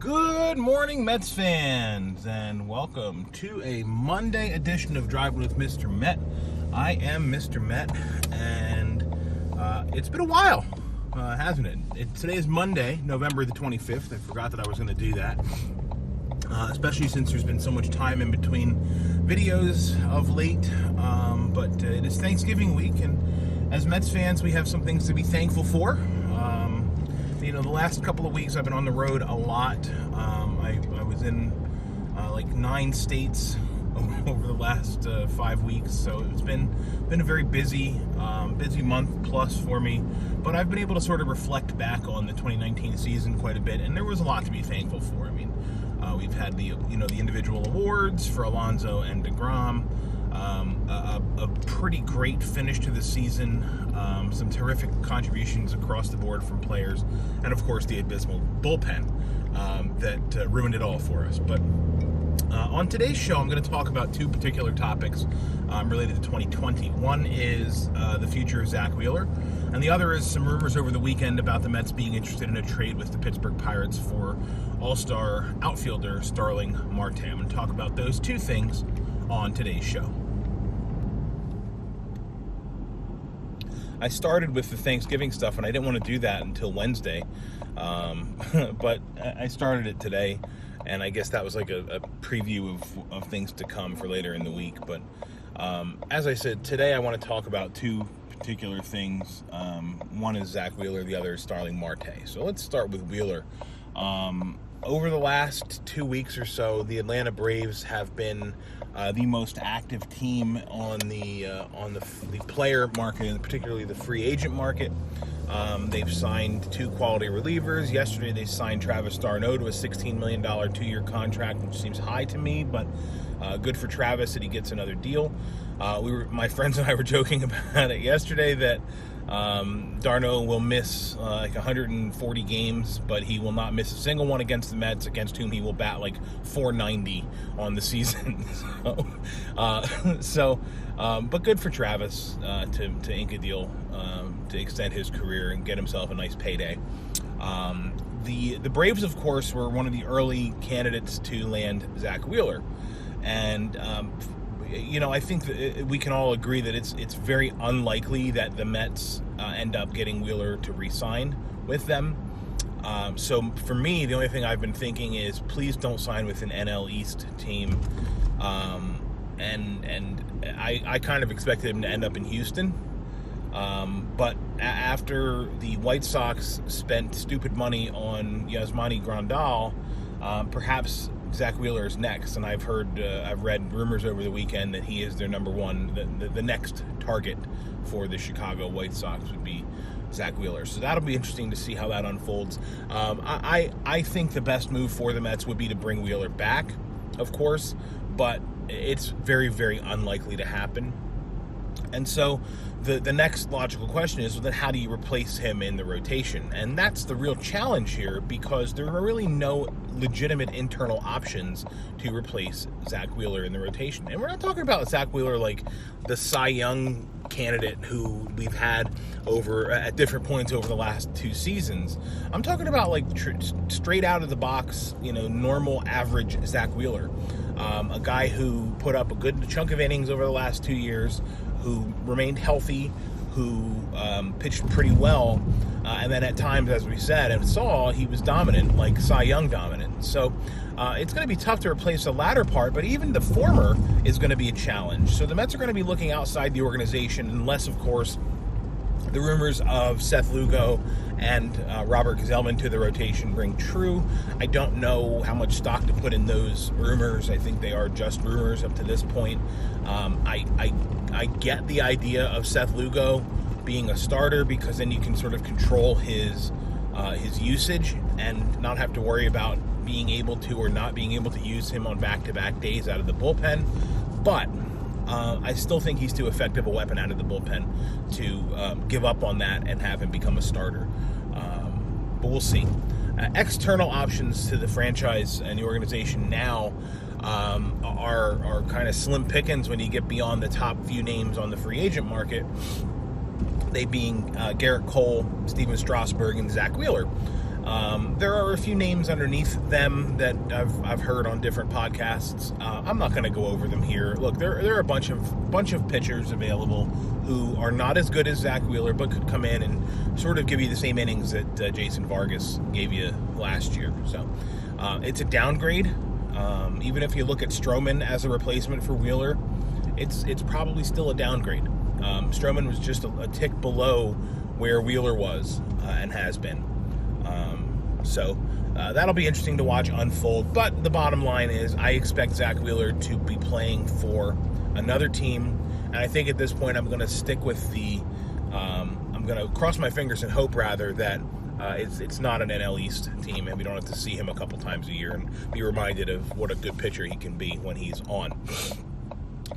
Good morning, Mets fans, and welcome to a Monday edition of Driving with Mr. Met. I am Mr. Met, and it's been a while, hasn't it? Today is Monday, November the 25th. I forgot that I was going to do that, especially since there's been so much time in between videos of late, but it is Thanksgiving week, and as Mets fans, we have some things to be thankful for. The last couple of weeks I've been on the road a lot. I was in like 9 states over the last 5 weeks, so it's been a very busy month plus for me. But I've been able to sort of reflect back on the 2019 season quite a bit, and there was a lot to be thankful for. I mean, we've had the individual awards for Alonso and DeGrom. A pretty great finish to the season, some terrific contributions across the board from players, and of course the abysmal bullpen that ruined it all for us. But on today's show, I'm going to talk about 2 particular topics related to 2020. One is the future of Zack Wheeler, and the other is some rumors over the weekend about the Mets being interested in a trade with the Pittsburgh Pirates for all-star outfielder Starling Marte. I'm going to talk about those 2 things on today's show. I started with the Thanksgiving stuff, and I didn't want to do that until Wednesday, but I started it today, and I guess that was like a preview of things to come for later in the week. But as I said, today I want to talk about 2 particular things. One is Zack Wheeler, the other is Starling Marte. So let's start with Wheeler. Over the last 2 weeks or so, the Atlanta Braves have been the most active team on the player market, and particularly the free agent market. They've signed 2 quality relievers. Yesterday, they signed Travis d'Arnaud to a $16 million 2-year contract, which seems high to me, but good for Travis that he gets another deal. My friends and I were joking about it yesterday that d'Arnaud will miss like 140 games, but he will not miss a single one against the Mets, against whom he will bat like .490 on the season. But good for Travis to ink a deal to extend his career and get himself a nice payday. The Braves, of course, were one of the early candidates to land Zack Wheeler, and I think that we can all agree that it's very unlikely that the Mets end up getting Wheeler to re-sign with them. So for me, the only thing I've been thinking is please don't sign with an NL East team. And I kind of expected him to end up in Houston. But after the White Sox spent stupid money on Yasmani Grandal, perhaps Zack Wheeler is next, and I've read rumors over the weekend that he is their number one. The next target for the Chicago White Sox would be Zack Wheeler. So that'll be interesting to see how that unfolds. I think the best move for the Mets would be to bring Wheeler back, of course, but it's very, very unlikely to happen. And so the next logical question is, well, then how do you replace him in the rotation? And that's the real challenge here, because there are really no legitimate internal options to replace Zack Wheeler in the rotation. And we're not talking about Zack Wheeler like the Cy Young candidate who we've had at different points over the last 2 seasons. I'm talking about like straight out of the box, normal average Zack Wheeler. A guy who put up a good chunk of innings over the last 2 years, who remained healthy, who pitched pretty well, and then at times, as we said and saw, he was dominant, like Cy Young dominant. So it's going to be tough to replace the latter part, but even the former is going to be a challenge. So the Mets are going to be looking outside the organization, unless, of course, the rumors of Seth Lugo and Robert Gsellman to the rotation ring true. I don't know how much stock to put in those rumors. I think they are just rumors up to this point. I get the idea of Seth Lugo being a starter, because then you can sort of control his usage and not have to worry about being able to or not being able to use him on back-to-back days out of the bullpen. But I still think he's too effective a weapon out of the bullpen to give up on that and have him become a starter. But we'll see. External options to the franchise and the organization now are kind of slim pickings when you get beyond the top few names on the free agent market. They being Garrett Cole, Steven Strasburg, and Zack Wheeler. There are a few names underneath them that I've heard on different podcasts. I'm not going to go over them here. Look, there are a bunch of pitchers available who are not as good as Zack Wheeler, but could come in and sort of give you the same innings that Jason Vargas gave you last year. So it's a downgrade. Even if you look at Stroman as a replacement for Wheeler, it's probably still a downgrade. Stroman was just a tick below where Wheeler was and has been. So that'll be interesting to watch unfold. But the bottom line is I expect Zack Wheeler to be playing for another team. And I think at this point I'm going to stick with I'm going to cross my fingers and hope, rather, that it's not an NL East team and we don't have to see him a couple times a year and be reminded of what a good pitcher he can be when he's on.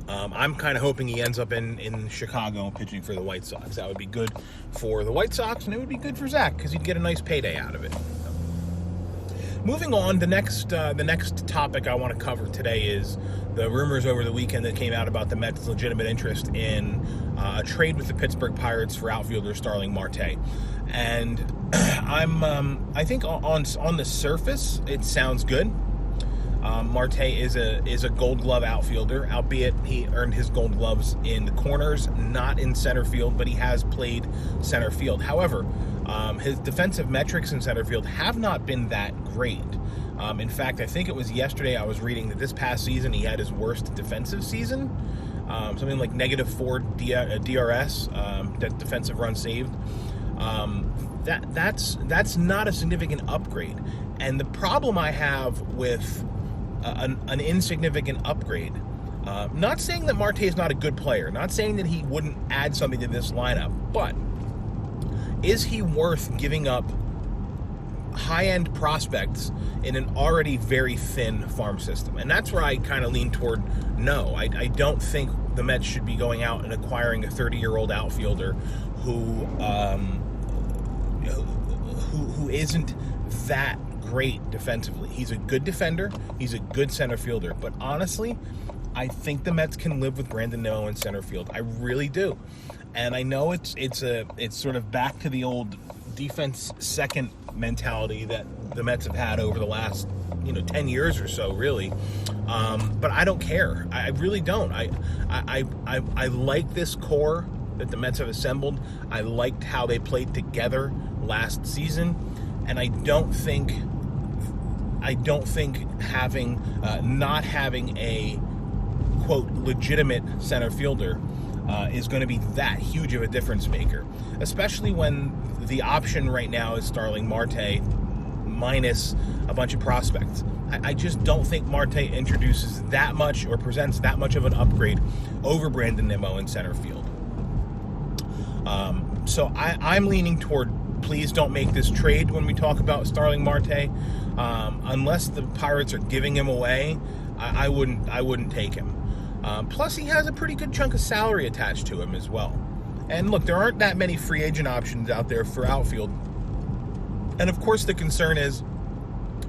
I'm kind of hoping he ends up in Chicago pitching for the White Sox. That would be good for the White Sox, and it would be good for Zach because he'd get a nice payday out of it. Moving on, the next topic I want to cover today is the rumors over the weekend that came out about the Mets' legitimate interest in a trade with the Pittsburgh Pirates for outfielder Starling Marte. And I think on the surface it sounds good. Marte is a Gold Glove outfielder, albeit he earned his Gold Gloves in the corners, not in center field, but he has played center field. However, his defensive metrics in center field have not been that great. In fact, I think it was yesterday I was reading that this past season he had his worst defensive season, something like -4 DRS, that defensive run saved. That's not a significant upgrade. And the problem I have with an insignificant upgrade, not saying that Marte is not a good player, not saying that he wouldn't add something to this lineup, but is he worth giving up high-end prospects in an already very thin farm system? And that's where I kind of lean toward no. I don't think the Mets should be going out and acquiring a 30-year-old outfielder who isn't that great defensively. He's a good defender. He's a good center fielder. But honestly, I think the Mets can live with Brandon Nimmo in center field. I really do. And I know it's sort of back to the old defense second mentality that the Mets have had over the last 10 years or so, really. But I don't care. I really don't. I like this core that the Mets have assembled. I liked how they played together last season, and I don't think having not having a quote legitimate center fielder is going to be that huge of a difference maker, especially when the option right now is Starling Marte minus a bunch of prospects. I just don't think Marte introduces that much or presents that much of an upgrade over Brandon Nimmo in center field. So I'm leaning toward please don't make this trade when we talk about Starling Marte. Unless the Pirates are giving him away, I wouldn't take him. Plus, he has a pretty good chunk of salary attached to him as well. And look, there aren't that many free agent options out there for outfield. And of course, the concern is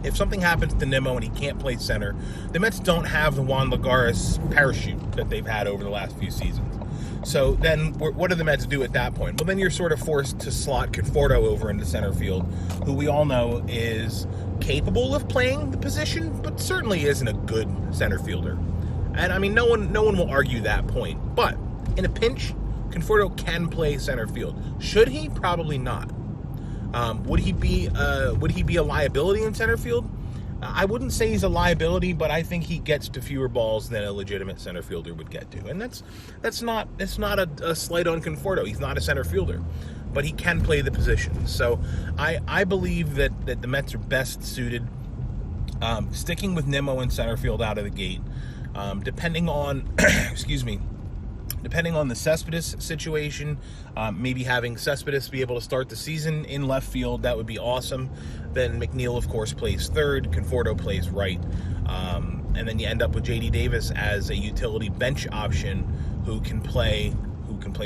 if something happens to Nimmo and he can't play center, the Mets don't have the Juan Lagares parachute that they've had over the last few seasons. So then what do the Mets do at that point? Well, then you're sort of forced to slot Conforto over into center field, who we all know is capable of playing the position, but certainly isn't a good center fielder. And I mean, no one will argue that point. But in a pinch, Conforto can play center field. Should he? Probably not. Would he be a liability in center field? I wouldn't say he's a liability, but I think he gets to fewer balls than a legitimate center fielder would get to. And that's not a slight on Conforto. He's not a center fielder, but he can play the position. So I believe that the Mets are best suited sticking with Nimmo in center field out of the gate. Depending on depending on the Cespedes situation, maybe having Cespedes be able to start the season in left field, that would be awesome. Then McNeil, of course, plays third. Conforto plays right. And then you end up with J.D. Davis as a utility bench option who can play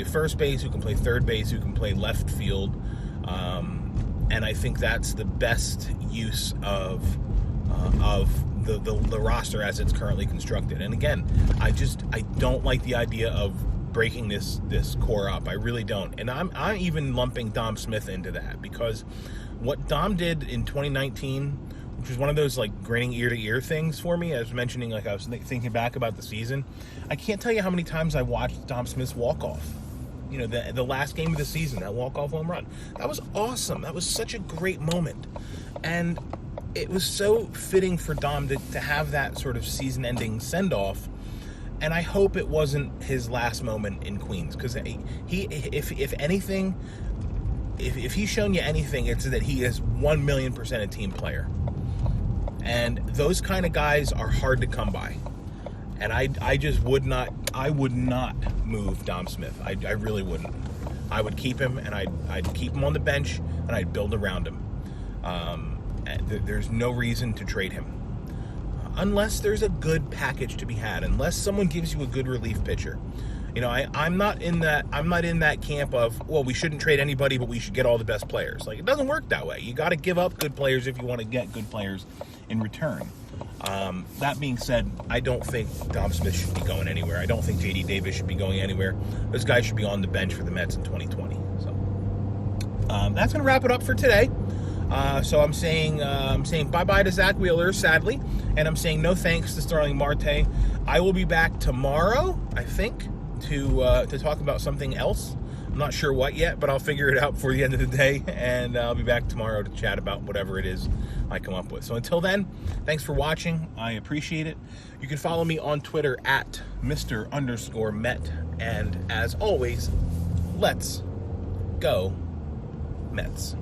first base, who can play third base, who can play left field. And I think that's the best use of the roster as it's currently constructed. And again, I don't like the idea of breaking this core up. I really don't. And I'm even lumping Dom Smith into that, because what Dom did in 2019, which was one of those like grinning ear to ear things for me. I was mentioning, like I was thinking back about the season. I can't tell you how many times I watched Dom Smith's walk off. You know, the last game of the season, that walk off home run. That was awesome. That was such a great moment, and it was so fitting for Dom to have that sort of season-ending send-off. And I hope it wasn't his last moment in Queens, because if anything, if he's shown you anything, it's that he is 1,000,000% a team player. And those kind of guys are hard to come by. And I just would not move Dom Smith. I really wouldn't. I would keep him, and I'd keep him on the bench, and I'd build around him. There's no reason to trade him. Unless there's a good package to be had, unless someone gives you a good relief pitcher. You know, I'm not in that camp of, well, we shouldn't trade anybody, but we should get all the best players. Like, it doesn't work that way. You got to give up good players if you want to get good players in return. That being said, I don't think Dom Smith should be going anywhere. I don't think JD Davis should be going anywhere. Those guys should be on the bench for the Mets in 2020. So that's going to wrap it up for today. So I'm saying bye-bye to Zack Wheeler, sadly, and I'm saying no thanks to Starling Marte. I will be back tomorrow, I think, to talk about something else. I'm not sure what yet, but I'll figure it out before the end of the day, and I'll be back tomorrow to chat about whatever it is I come up with. So until then, thanks for watching. I appreciate it. You can follow me on Twitter at Mr_Met, and as always, let's go Mets.